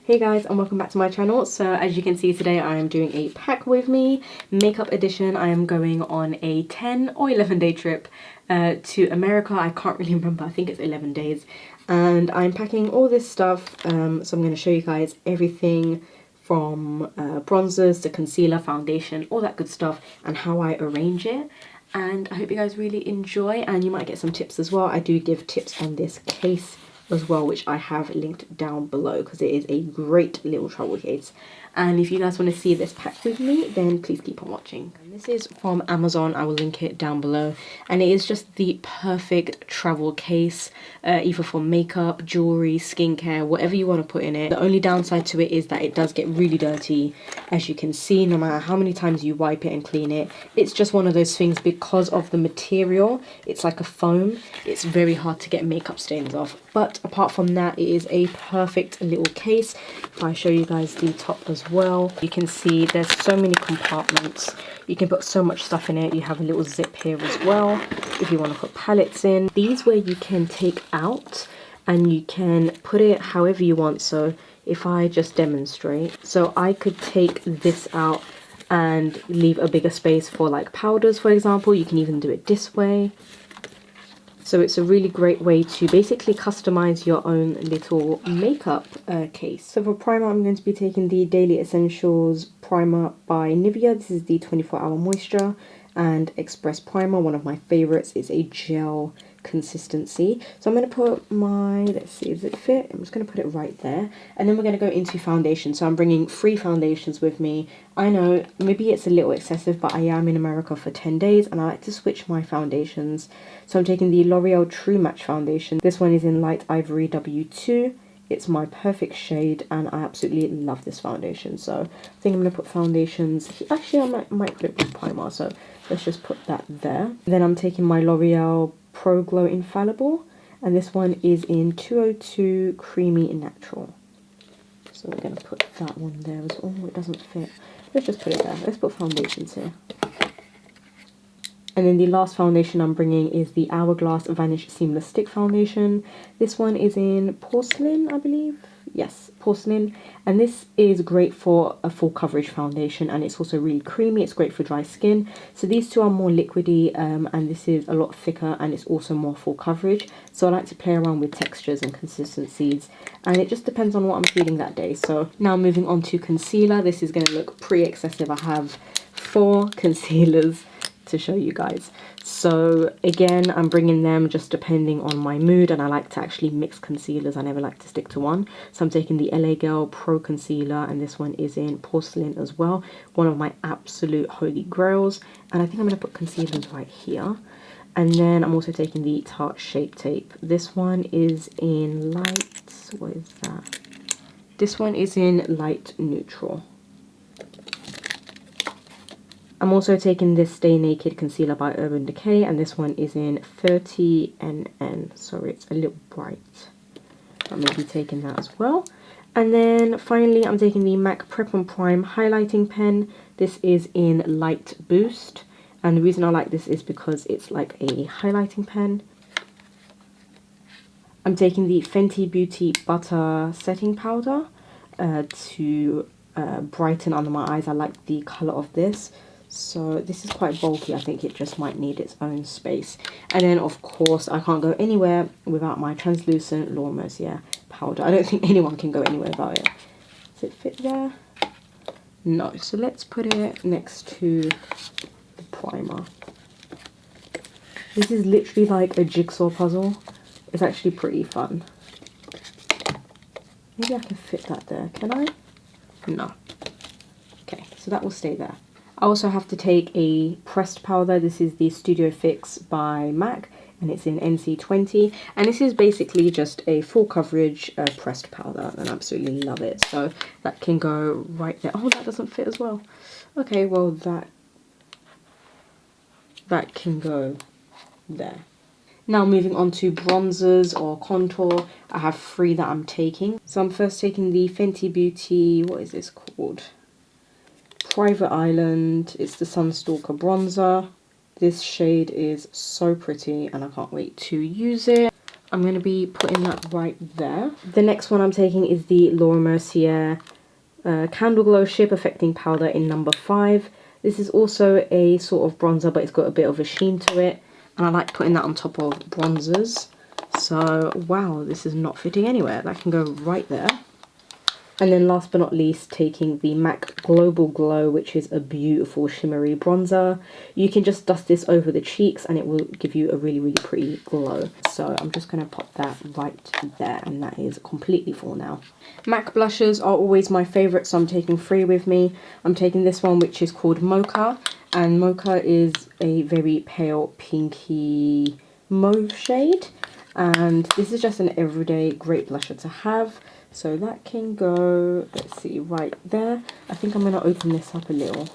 Hey guys, and welcome back to my channel. So as you can see, today I am doing a pack with me makeup edition. I am going on a 10 or 11 day trip to America. I can't really remember, I think it's 11 days, and I'm packing all this stuff. So I'm going to show you guys everything from bronzers to concealer, foundation, all that good stuff, and how I arrange it. And I hope you guys really enjoy, and you might get some tips as well. I do give tips on this case as well, which I have linked down below because it is a great little travel case. And if you guys want to see this pack with me, then please keep on watching. And this is from Amazon. I will link it down below, and it is just the perfect travel case, either for makeup, jewelry, skincare, whatever you want to put in it. The only downside to it is that it does get really dirty, as you can see. No matter how many times you wipe it and clean it, it's just one of those things, because of the material, it's like a foam, it's very hard to get makeup stains off. But apart from that, it is a perfect little case. If I show you guys the top as well, you can see there's so many compartments. You can put so much stuff in it. You have a little zip here as well if you want to put palettes in. These where you can take out and you can put it however you want. So if I just demonstrate, so I could take this out and leave a bigger space for like powders, for example. You can even do it this way. So it's a really great way to basically customize your own little makeup case. So for primer, I'm going to be taking the Daily Essentials Primer by Nivea. This is the 24-hour moisture and express primer. One of my favorites. Is a gel consistency. So I'm going to put my, let's see, does it fit? I'm just going to put it right there, and then we're going to go into foundation. So I'm bringing 3 foundations with me. I know maybe it's a little excessive, but I am in America for 10 days and I like to switch my foundations. So I'm taking the L'Oreal True Match foundation. This one is in Light Ivory W2. It's my perfect shade and I absolutely love this foundation. So I think I'm going to put foundations, actually I might put it with primer, so let's just put that there. Then I'm taking my L'Oreal Pro Glow Infallible, and this one is in 202 Creamy Natural. So we're going to put that one there as well. Oh, it doesn't fit. Let's just put it there. Let's put foundations here. And then the last foundation I'm bringing is the Hourglass Vanish Seamless Stick Foundation. This one is in Porcelain, I believe. Yes, Porcelain. And this is great for a full coverage foundation, and it's also really creamy. It's great for dry skin. So these two are more liquidy, and this is a lot thicker, and it's also more full coverage. So I like to play around with textures and consistencies, and it just depends on what I'm feeling that day. So now moving on to concealer. This is going to look pretty excessive. I have 4 concealers to show you guys. So again, I'm bringing them just depending on my mood, and I like to actually mix concealers. I never like to stick to one. So I'm taking the LA Girl Pro Concealer, and this one is in Porcelain as well. One of my absolute holy grails. And I think I'm going to put concealers right here. And then I'm also taking the Tarte Shape Tape. This one is in light, what is that? This one is in light neutral. I'm also taking this Stay Naked Concealer by Urban Decay, and this one is in 30 NN. Sorry, it's a little bright. I'm going to be taking that as well. And then finally, I'm taking the MAC Prep and Prime Highlighting Pen. This is in Light Boost, and the reason I like this is because it's like a highlighting pen. I'm taking the Fenty Beauty Butter Setting Powder to brighten under my eyes. I like the colour of this. So this is quite bulky. I think it just might need its own space. And then of course I can't go anywhere without my translucent Laura Mercier powder. I don't think anyone can go anywhere without it. Does it fit there? No. So let's put it next to the primer. This is literally like a jigsaw puzzle. It's actually pretty fun. Maybe I can fit that there. Can I? No. Okay, so that will stay there. I also have to take a pressed powder. This is the Studio Fix by MAC, and it's in NC20. And this is basically just a full coverage pressed powder, and I absolutely love it. So that can go right there. Oh, that doesn't fit as well. Okay, well that can go there. Now moving on to bronzers or contour. I have 3 that I'm taking. So I'm first taking the Fenty Beauty, what is this called? Private Island. It's the Sunstalker bronzer. This shade is so pretty and I can't wait to use it. I'm going to be putting that right there. The next one I'm taking is the Laura Mercier Candle Glow Shea Perfecting Powder in number 5. This is also a sort of bronzer, but it's got a bit of a sheen to it. And I like putting that on top of bronzers. So, wow, this is not fitting anywhere. That can go right there. And then last but not least, taking the MAC Global Glow, which is a beautiful shimmery bronzer. You can just dust this over the cheeks and it will give you a really, really pretty glow. So I'm just going to pop that right there, and that is completely full now. MAC blushes are always my favourite, so I'm taking 3 with me. I'm taking this one, which is called Mocha, and Mocha is a very pale pinky mauve shade. And this is just an everyday great blusher to have. So that can go, let's see, right there. I think I'm going to open this up a little.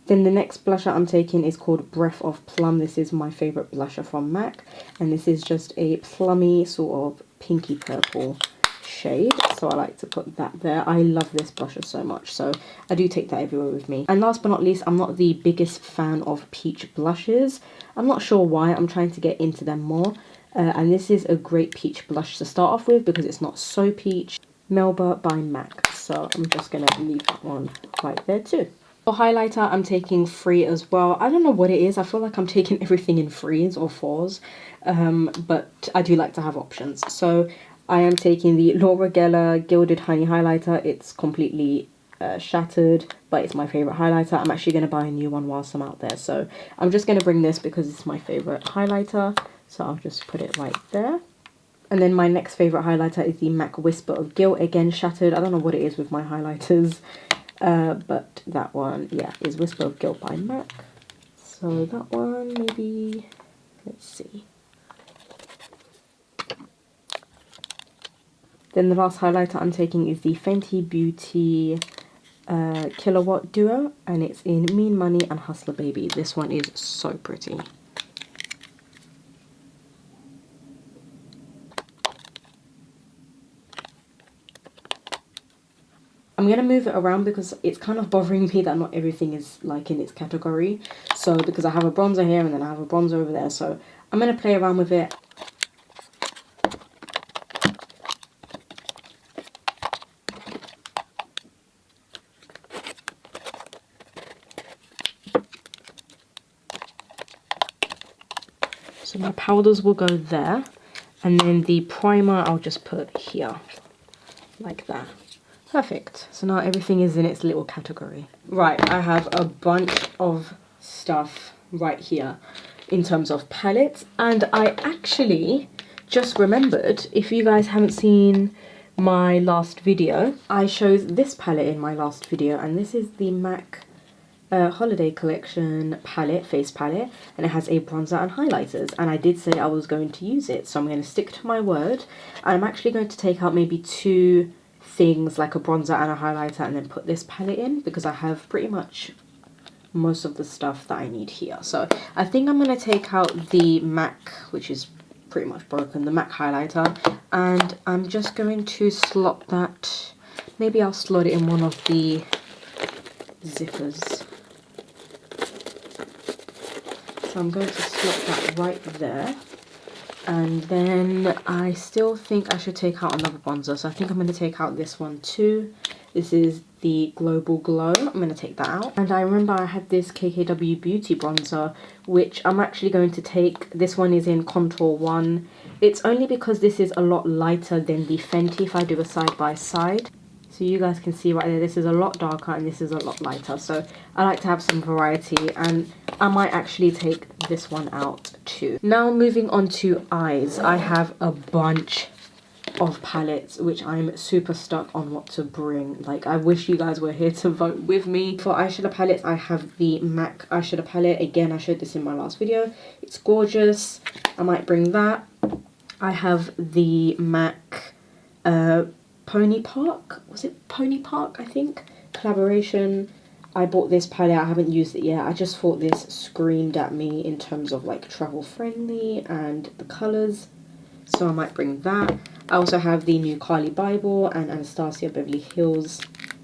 Then the next blusher I'm taking is called Breath of Plum. This is my favourite blusher from MAC. And this is just a plummy sort of pinky purple shade. So I like to put that there. I love this blusher so much. So I do take that everywhere with me. And last but not least, I'm not the biggest fan of peach blushes. I'm not sure why. I'm trying to get into them more. And this is a great peach blush to start off with because it's not so peach. Melba by MAC. So I'm just going to leave that one right there too. For highlighter, I'm taking 3 as well. I don't know what it is. I feel like I'm taking everything in 3s or 4s. But I do like to have options. So I am taking the Laura Geller Gilded Honey Highlighter. It's completely shattered, but it's my favourite highlighter. I'm actually going to buy a new one whilst I'm out there. So I'm just going to bring this because it's my favourite highlighter. So I'll just put it right there. And then my next favourite highlighter is the MAC Whisper of Guilt. Again, shattered. I don't know what it is with my highlighters. But that one, yeah, is Whisper of Guilt by MAC. So that one, maybe, let's see. Then the last highlighter I'm taking is the Fenty Beauty Kilowatt Duo. And it's in Mean Money and Hustler Baby. This one is so pretty. I'm going to move it around because it's kind of bothering me that not everything is like in its category. So because I have a bronzer here and then I have a bronzer over there. So I'm going to play around with it. So my powders will go there. And then the primer I'll just put here. Like that. Perfect. So now everything is in its little category. Right, I have a bunch of stuff right here in terms of palettes. And I actually just remembered, if you guys haven't seen my last video, I showed this palette in my last video. And this is the MAC Holiday Collection palette, face palette. And it has a bronzer and highlighters. And I did say I was going to use it. So I'm going to stick to my word. I'm actually going to take out maybe 2 things like a bronzer and a highlighter and then put this palette in because I have pretty much most of the stuff that I need here. So I think I'm going to take out the MAC, which is pretty much broken, the MAC highlighter, and I'm just going to slot that. Maybe I'll slot it in one of the zippers. So I'm going to slot that right there. And then I still think I should take out another bronzer. So I think I'm going to take out this one too. This is the Global Glow. I'm going to take that out. And I remember I had this KKW Beauty bronzer, which I'm actually going to take. This one is in Contour 1. It's only because this is a lot lighter than the Fenty if I do a side by side. So you guys can see right there, this is a lot darker and this is a lot lighter. So I like to have some variety, and I might actually take this one out too. Now moving on to eyes. I have a bunch of palettes which I'm super stuck on what to bring. Like, I wish you guys were here to vote with me. For eyeshadow palettes, I have the MAC eyeshadow palette. Again, I showed this in my last video. It's gorgeous. I might bring that. I have the MAC Pony Park, was it Pony Park, I think, collaboration. I bought this palette, I haven't used it yet. I just thought this screamed at me in terms of like travel friendly and the colours, so I might bring that. I also have the new CARLI Bible and Anastasia Beverly Hills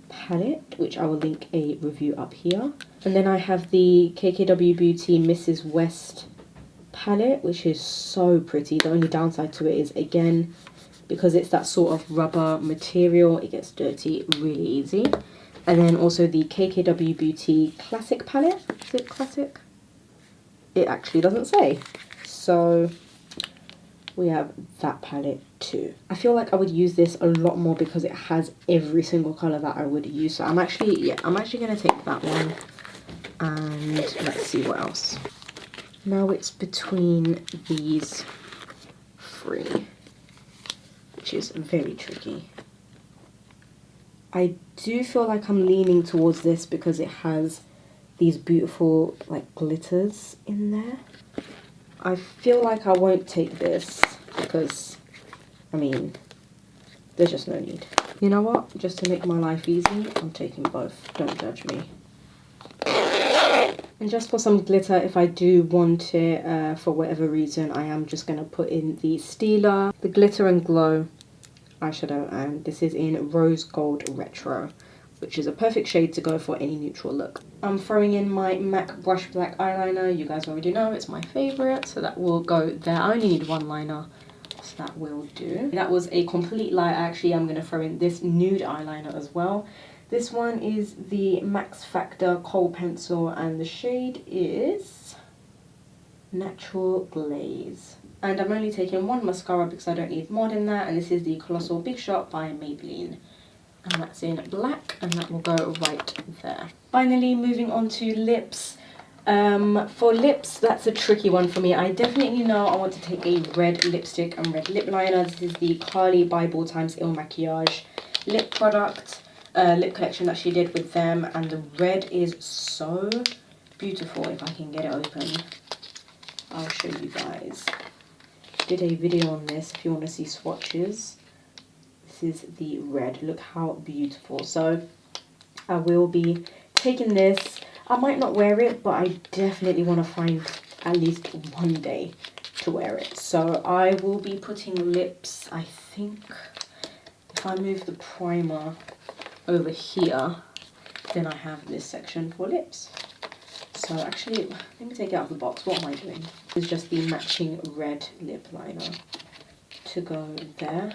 palette, which I will link a review up here. And then I have the KKW Beauty Mrs. West palette, which is so pretty. The only downside to it is, again, because it's that sort of rubber material, it gets dirty really easy. And then also the KKW Beauty Classic palette. Is it Classic? It actually doesn't say. So we have that palette too. I feel like I would use this a lot more because it has every single colour that I would use. So I'm actually going to take that one. And let's see what else. Now it's between these three, which is very tricky. I do feel like I'm leaning towards this because it has these beautiful like glitters in there. I feel like I won't take this because, I mean, there's just no need. You know what? Just to make my life easy, I'm taking both. Don't judge me. And just for some glitter, if I do want it for whatever reason, I am just going to put in the Stila, the Glitter and Glow eyeshadow, and this is in Rose Gold Retro, which is a perfect shade to go for any neutral look. I'm throwing in my MAC Brush Black eyeliner. You guys already know it's my favourite, so that will go there. I only need one liner, so that will do. That was a complete lie. Actually, I'm going to throw in this nude eyeliner as well. This one is the Max Factor Kohl Pencil, and the shade is Natural Glaze. And I'm only taking one mascara because I don't need more than that, and this is the Colossal Big Shot by Maybelline. And that's in black, and that will go right there. Finally, moving on to lips. For lips, that's a tricky one for me. I definitely know I want to take a red lipstick and red lip liner. This is the CARLI BYBEL x Il Makiage lip product, lip collection that she did with them, and the red is so beautiful. If I can get it open, I'll show you guys. Did a video on this if you want to see swatches. This is the red. Look how beautiful. So I will be taking this. I might not wear it, but I definitely want to find at least one day to wear it. So I will be putting lips, I think, if I move the primer over here, then I have this section for lips. So actually, let me take it out of the box. What am I doing? This is just the matching red lip liner to go there.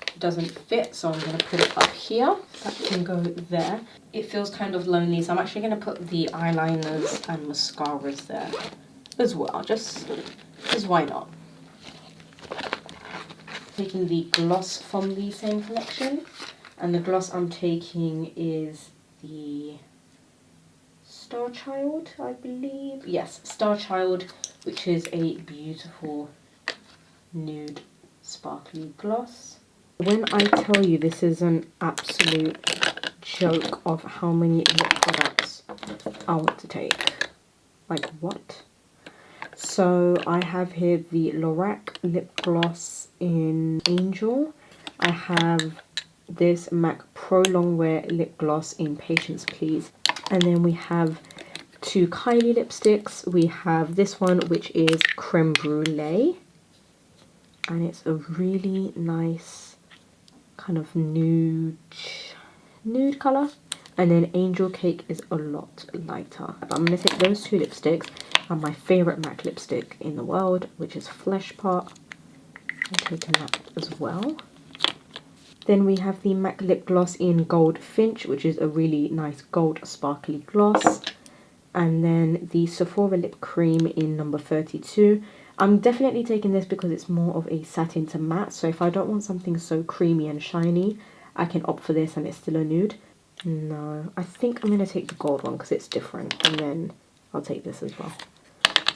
It doesn't fit, so I'm going to put it up here. That can go there. It feels kind of lonely, so I'm actually going to put the eyeliners and mascaras there as well, just because why not? Taking the gloss from the same collection, and the gloss I'm taking is the Star Child, I believe. Yes, Star Child, which is a beautiful nude sparkly gloss. When I tell you this is an absolute joke of how many lip products I want to take. Like, what? So I have here the Lorac lip gloss in Angel. I have this MAC Pro Longwear lip gloss in Patience Please. And then we have two Kylie lipsticks. We have this one, which is Creme Brulee. And it's a really nice kind of nude colour. And then Angel Cake is a lot lighter. But I'm going to take those two lipsticks and my favourite MAC lipstick in the world, which is Flesh Pot. I'm taking that as well. Then we have the MAC lip gloss in Gold Finch, which is a really nice gold sparkly gloss. And then the Sephora lip cream in number 32. I'm definitely taking this because it's more of a satin to matte. So if I don't want something so creamy and shiny, I can opt for this and it's still a nude. No, I think I'm going to take the gold one because it's different. And then I'll take this as well.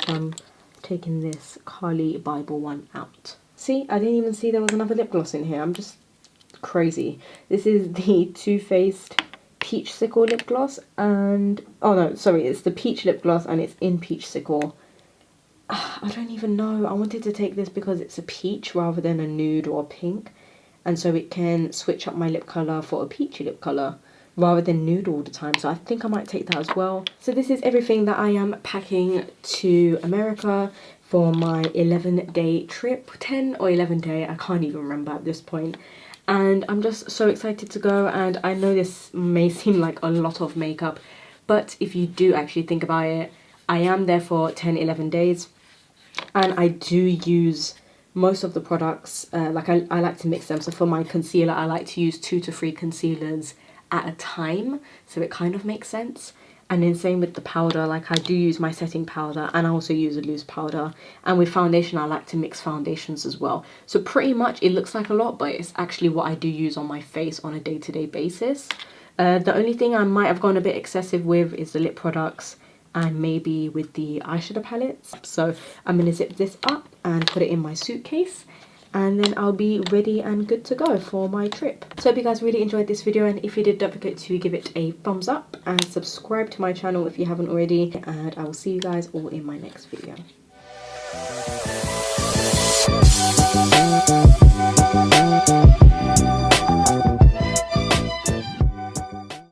I'm taking this CARLI BYBEL one out. See, I didn't even see there was another lip gloss in here. I'm just crazy. This is the Too Faced Peach Sickle lip gloss, and oh no, sorry, it's the peach lip gloss and it's in Peach Sickle. I don't even know. I wanted to take this because it's a peach rather than a nude or a pink, and so it can switch up my lip colour for a peachy lip colour rather than nude all the time. So I think I might take that as well. So this is everything that I am packing to America for my 11-day trip. 10 or 11 day, I can't even remember at this point. And I'm just so excited to go, and I know this may seem like a lot of makeup, but if you do actually think about it, I am there for 10-11 days. And I do use most of the products, like I like to mix them. So for my concealer, I like to use 2 to 3 concealers at a time, so it kind of makes sense. And then same with the powder, like I do use my setting powder and I also use a loose powder. And with foundation, I like to mix foundations as well. So pretty much it looks like a lot, but it's actually what I do use on my face on a day-to-day basis. The only thing I might have gone a bit excessive with is the lip products and maybe with the eyeshadow palettes. So I'm going to zip this up and put it in my suitcase, and then I'll be ready and good to go for my trip. So I hope you guys really enjoyed this video, and if you did, don't forget to give it a thumbs up and subscribe to my channel if you haven't already, and I will see you guys all in my next video.